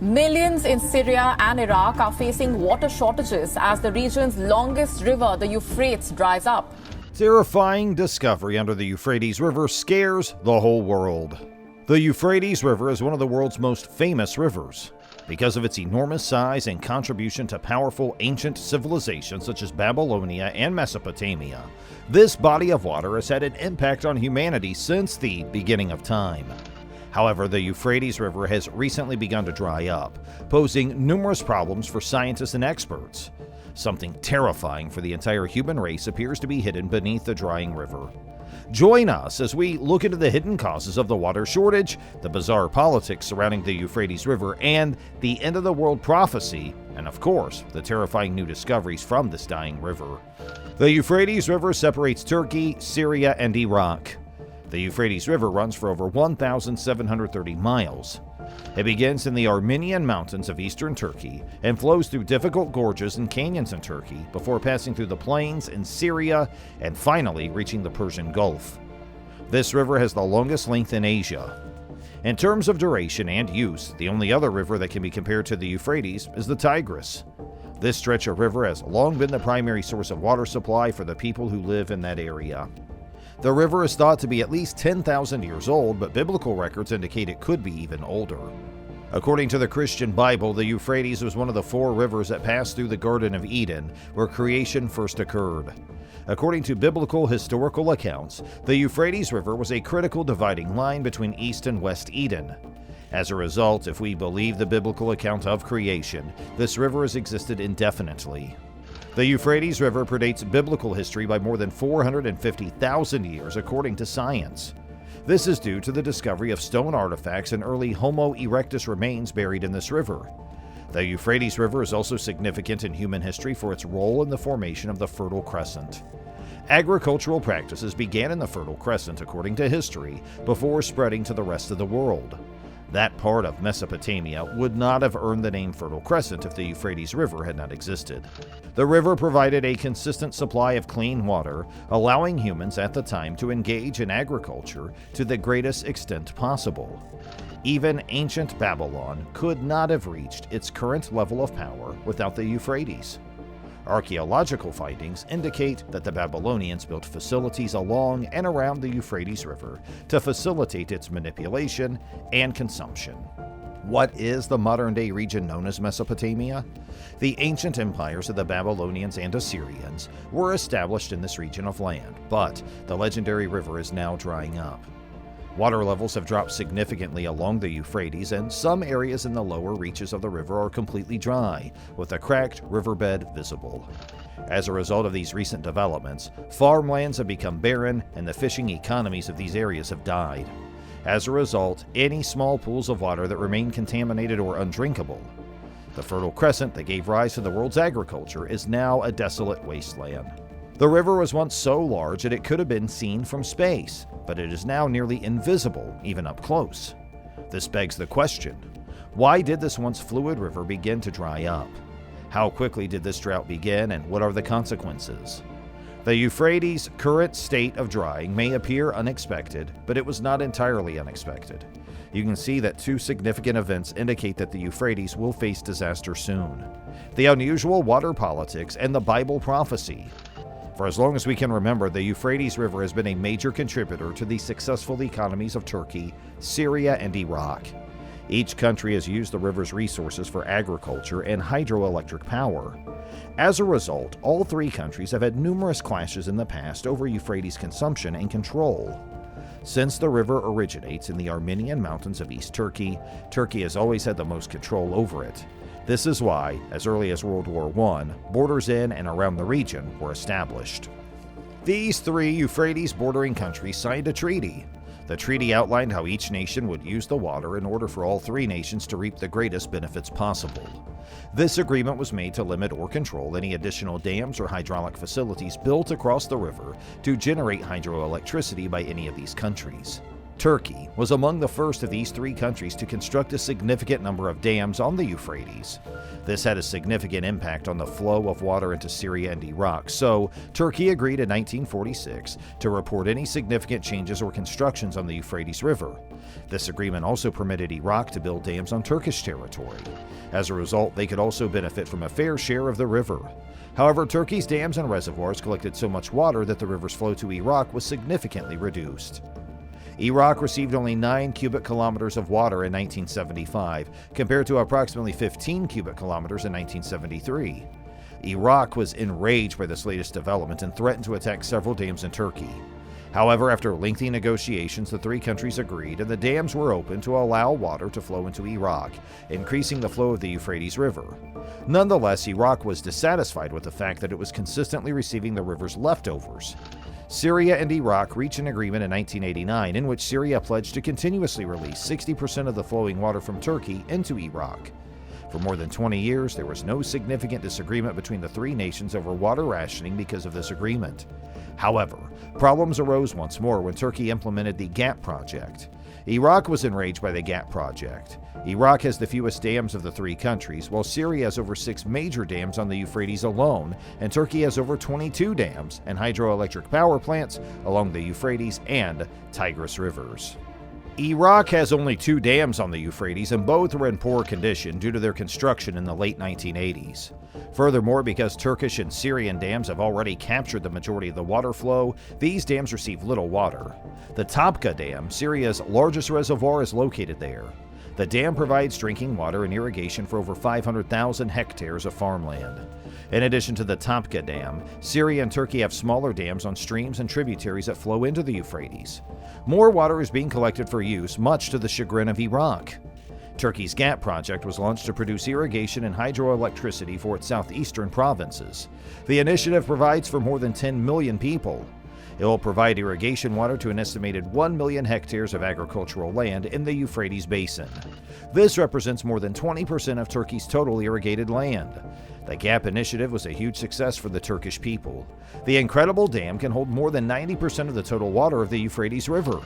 Millions in Syria and Iraq are facing water shortages as the region's longest river, the Euphrates, dries up. Terrifying discovery under the Euphrates River scares the whole world. The Euphrates River is one of the world's most famous rivers. Because of its enormous size and contribution to powerful ancient civilizations such as Babylonia and Mesopotamia, this body of water has had an impact on humanity since the beginning of time. However, the Euphrates River has recently begun to dry up, posing numerous problems for scientists and experts. Something terrifying for the entire human race appears to be hidden beneath the drying river. Join us as we look into the hidden causes of the water shortage, the bizarre politics surrounding the Euphrates River, and the end-of-the-world prophecy, and of course, the terrifying new discoveries from this dying river. The Euphrates River separates Turkey, Syria, and Iraq. The Euphrates River runs for over 1,730 miles. It begins in the Armenian mountains of eastern Turkey and flows through difficult gorges and canyons in Turkey before passing through the plains in Syria and finally reaching the Persian Gulf. This river has the longest length in Asia. In terms of duration and use, the only other river that can be compared to the Euphrates is the Tigris. This stretch of river has long been the primary source of water supply for the people who live in that area. The river is thought to be at least 10,000 years old, but biblical records indicate it could be even older. According to the Christian Bible, the Euphrates was one of the 4 rivers that passed through the Garden of Eden, where creation first occurred. According to biblical historical accounts, the Euphrates River was a critical dividing line between East and West Eden. As a result, if we believe the biblical account of creation, this river has existed indefinitely. The Euphrates River predates biblical history by more than 450,000 years, according to science. This is due to the discovery of stone artifacts and early Homo erectus remains buried in this river. The Euphrates River is also significant in human history for its role in the formation of the Fertile Crescent. Agricultural practices began in the Fertile Crescent, according to history, before spreading to the rest of the world. That part of Mesopotamia would not have earned the name Fertile Crescent if the Euphrates River had not existed. The river provided a consistent supply of clean water, allowing humans at the time to engage in agriculture to the greatest extent possible. Even ancient Babylon could not have reached its current level of power without the Euphrates. Archaeological findings indicate that the Babylonians built facilities along and around the Euphrates River to facilitate its manipulation and consumption. What is the modern-day region known as Mesopotamia? The ancient empires of the Babylonians and Assyrians were established in this region of land, but the legendary river is now drying up. Water levels have dropped significantly along the Euphrates, and some areas in the lower reaches of the river are completely dry, with a cracked riverbed visible. As a result of these recent developments, farmlands have become barren, and the fishing economies of these areas have died. As a result, any small pools of water that remain contaminated or undrinkable. The Fertile Crescent that gave rise to the world's agriculture is now a desolate wasteland. The river was once so large that it could have been seen from space, but it is now nearly invisible, even up close. This begs the question, why did this once fluid river begin to dry up? How quickly did this drought begin, and what are the consequences? The Euphrates' current state of drying may appear unexpected, but it was not entirely unexpected. You can see that 2 significant events indicate that the Euphrates will face disaster soon: the unusual water politics and the Bible prophecy. For as long as we can remember, the Euphrates River has been a major contributor to the successful economies of Turkey, Syria, and Iraq. Each country has used the river's resources for agriculture and hydroelectric power. As a result, all 3 countries have had numerous clashes in the past over Euphrates consumption and control. Since the river originates in the Armenian mountains of East Turkey, Turkey has always had the most control over it. This is why, as early as World War I, borders in and around the region were established. These 3 Euphrates bordering countries signed a treaty. The treaty outlined how each nation would use the water in order for all 3 nations to reap the greatest benefits possible. This agreement was made to limit or control any additional dams or hydraulic facilities built across the river to generate hydroelectricity by any of these countries. Turkey was among the first of these three countries to construct a significant number of dams on the Euphrates. This had a significant impact on the flow of water into Syria and Iraq, so Turkey agreed in 1946 to report any significant changes or constructions on the Euphrates River. This agreement also permitted Iraq to build dams on Turkish territory. As a result, they could also benefit from a fair share of the river. However, Turkey's dams and reservoirs collected so much water that the river's flow to Iraq was significantly reduced. Iraq received only 9 cubic kilometers of water in 1975, compared to approximately 15 cubic kilometers in 1973. Iraq was enraged by this latest development and threatened to attack several dams in Turkey. However, after lengthy negotiations, the three countries agreed and the dams were opened to allow water to flow into Iraq, increasing the flow of the Euphrates River. Nonetheless, Iraq was dissatisfied with the fact that it was consistently receiving the river's leftovers. Syria and Iraq reached an agreement in 1989 in which Syria pledged to continuously release 60% of the flowing water from Turkey into Iraq. For more than 20 years, there was no significant disagreement between the three nations over water rationing because of this agreement. However, problems arose once more when Turkey implemented the GAP project. Iraq was enraged by the GAP project. Iraq has the fewest dams of the three countries, while Syria has over 6 major dams on the Euphrates alone, and Turkey has over 22 dams and hydroelectric power plants along the Euphrates and Tigris rivers. Iraq has only 2 dams on the Euphrates, and both were in poor condition due to their construction in the late 1980s. Furthermore, because Turkish and Syrian dams have already captured the majority of the water flow, these dams receive little water. The Topka Dam, Syria's largest reservoir, is located there. The dam provides drinking water and irrigation for over 500,000 hectares of farmland. In addition to the Topka Dam, Syria and Turkey have smaller dams on streams and tributaries that flow into the Euphrates. More water is being collected for use, much to the chagrin of Iraq. Turkey's GAP project was launched to produce irrigation and hydroelectricity for its southeastern provinces. The initiative provides for more than 10 million people. It will provide irrigation water to an estimated 1 million hectares of agricultural land in the Euphrates Basin. This represents more than 20% of Turkey's total irrigated land. The GAP initiative was a huge success for the Turkish people. The incredible dam can hold more than 90% of the total water of the Euphrates River.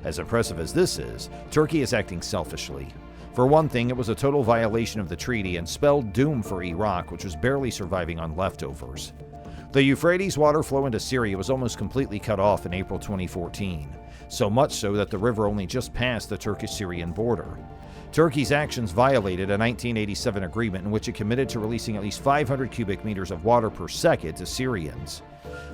As impressive as this is, Turkey is acting selfishly. For one thing, it was a total violation of the treaty and spelled doom for Iraq, which was barely surviving on leftovers. The Euphrates water flow into Syria was almost completely cut off in April 2014, so much so that the river only just passed the Turkish-Syrian border. Turkey's actions violated a 1987 agreement in which it committed to releasing at least 500 cubic meters of water per second to Syrians.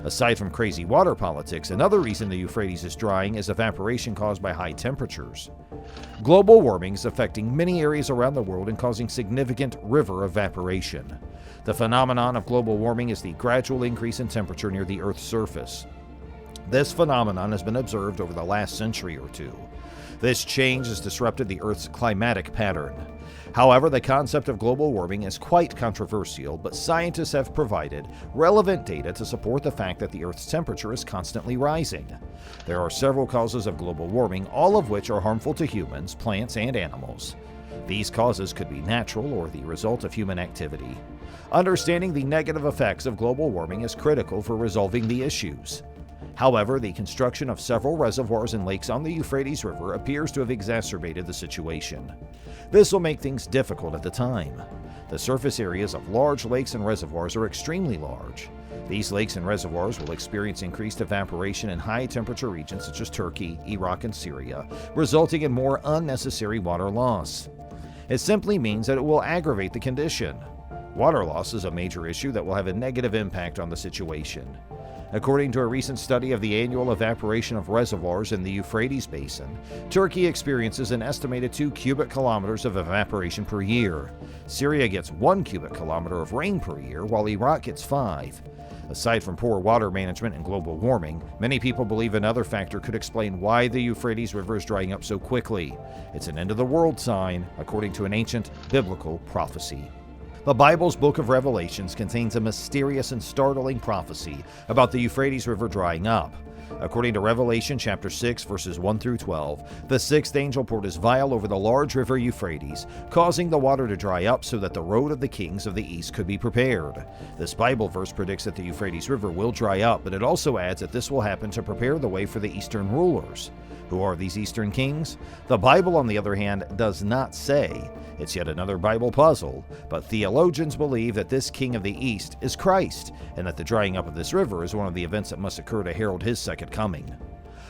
Aside from crazy water politics, another reason the Euphrates is drying is evaporation caused by high temperatures. Global warming is affecting many areas around the world and causing significant river evaporation. The phenomenon of global warming is the gradual increase in temperature near the Earth's surface. This phenomenon has been observed over the last century or two. This change has disrupted the Earth's climatic pattern. However, the concept of global warming is quite controversial, but scientists have provided relevant data to support the fact that the Earth's temperature is constantly rising. There are several causes of global warming, all of which are harmful to humans, plants, and animals. These causes could be natural or the result of human activity. Understanding the negative effects of global warming is critical for resolving the issues. However, the construction of several reservoirs and lakes on the Euphrates River appears to have exacerbated the situation. This will make things difficult at the time. The surface areas of large lakes and reservoirs are extremely large. These lakes and reservoirs will experience increased evaporation in high-temperature regions such as Turkey, Iraq, and Syria, resulting in more unnecessary water loss. It simply means that it will aggravate the condition. Water loss is a major issue that will have a negative impact on the situation. According to a recent study of the annual evaporation of reservoirs in the Euphrates Basin, Turkey experiences an estimated 2 cubic kilometers of evaporation per year. Syria gets 1 cubic kilometer of rain per year, while Iraq gets 5. Aside from poor water management and global warming, many people believe another factor could explain why the Euphrates River is drying up so quickly. It's an end-of-the-world sign, according to an ancient biblical prophecy. The Bible's book of Revelations contains a mysterious and startling prophecy about the Euphrates River drying up. According to Revelation chapter 6, verses 1 through 12, the sixth angel poured his vial over the large river Euphrates, causing the water to dry up so that the road of the kings of the east could be prepared. This Bible verse predicts that the Euphrates River will dry up, but it also adds that this will happen to prepare the way for the eastern rulers. Who are these eastern kings? The Bible, on the other hand, does not say. It's yet another Bible puzzle, but theologians believe that this king of the east is Christ, and that the drying up of this river is one of the events that must occur to herald his second coming.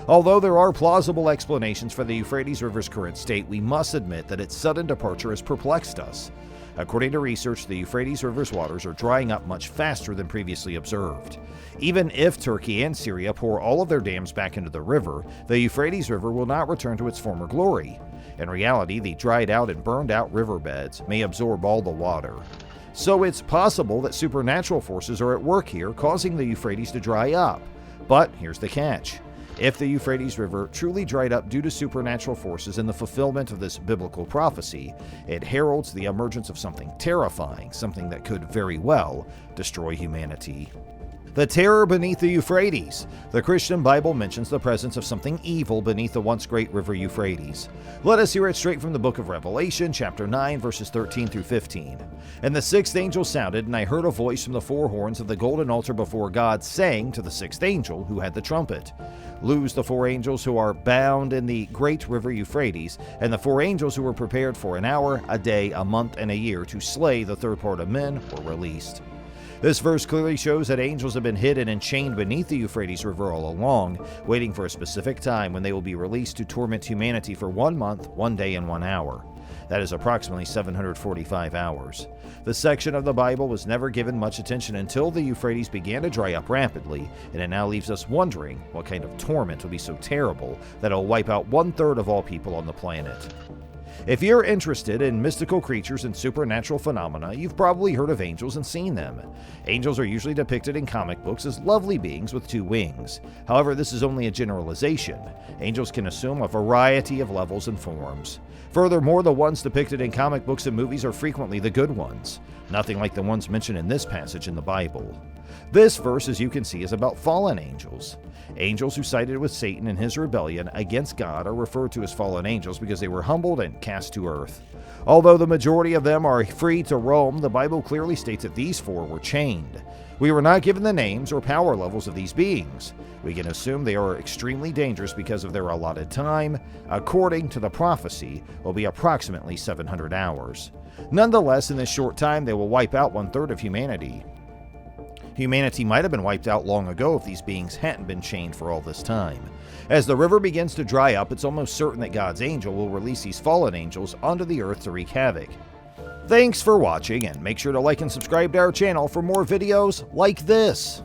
Although there are plausible explanations for the Euphrates River's current state, we must admit that its sudden departure has perplexed us. According to research, the Euphrates River's waters are drying up much faster than previously observed. Even if Turkey and Syria pour all of their dams back into the river, the Euphrates River will not return to its former glory. In reality, the dried out and burned out riverbeds may absorb all the water. So it's possible that supernatural forces are at work here, causing the Euphrates to dry up. But here's the catch. If the Euphrates River truly dried up due to supernatural forces in the fulfillment of this biblical prophecy, it heralds the emergence of something terrifying, something that could very well destroy humanity. The terror beneath the Euphrates. The Christian Bible mentions the presence of something evil beneath the once great river Euphrates. Let us hear it straight from the book of Revelation, chapter 9, verses 13 through 15. And the sixth angel sounded, and I heard a voice from the four horns of the golden altar before God, saying to the sixth angel who had the trumpet, "Loose the four angels who are bound in the great river Euphrates, and the four angels who were prepared for an hour, a day, a month, and a year to slay the third part of men were released." This verse clearly shows that angels have been hidden and chained beneath the Euphrates River all along, waiting for a specific time when they will be released to torment humanity for 1 month, 1 day, and 1 hour. That is approximately 745 hours. The section of the Bible was never given much attention until the Euphrates began to dry up rapidly, and it now leaves us wondering what kind of torment will be so terrible that it will wipe out 1/3 of all people on the planet. If you're interested in mystical creatures and supernatural phenomena, you've probably heard of angels and seen them. Angels are usually depicted in comic books as lovely beings with 2 wings. However, this is only a generalization. Angels can assume a variety of levels and forms. Furthermore, the ones depicted in comic books and movies are frequently the good ones, nothing like the ones mentioned in this passage in the Bible. This verse, as you can see, is about fallen angels. Angels who sided with Satan in his rebellion against God are referred to as fallen angels because they were humbled and cast to earth. Although the majority of them are free to roam, the Bible clearly states that these 4 were chained. We were not given the names or power levels of these beings. We can assume they are extremely dangerous because of their allotted time. According to the prophecy, will be approximately 700 hours. Nonetheless, in this short time, they will wipe out 1/3 of humanity. Humanity might have been wiped out long ago if these beings hadn't been chained for all this time. As the river begins to dry up, it's almost certain that God's angel will release these fallen angels onto the earth to wreak havoc. Thanks for watching, and make sure to like and subscribe to our channel for more videos like this.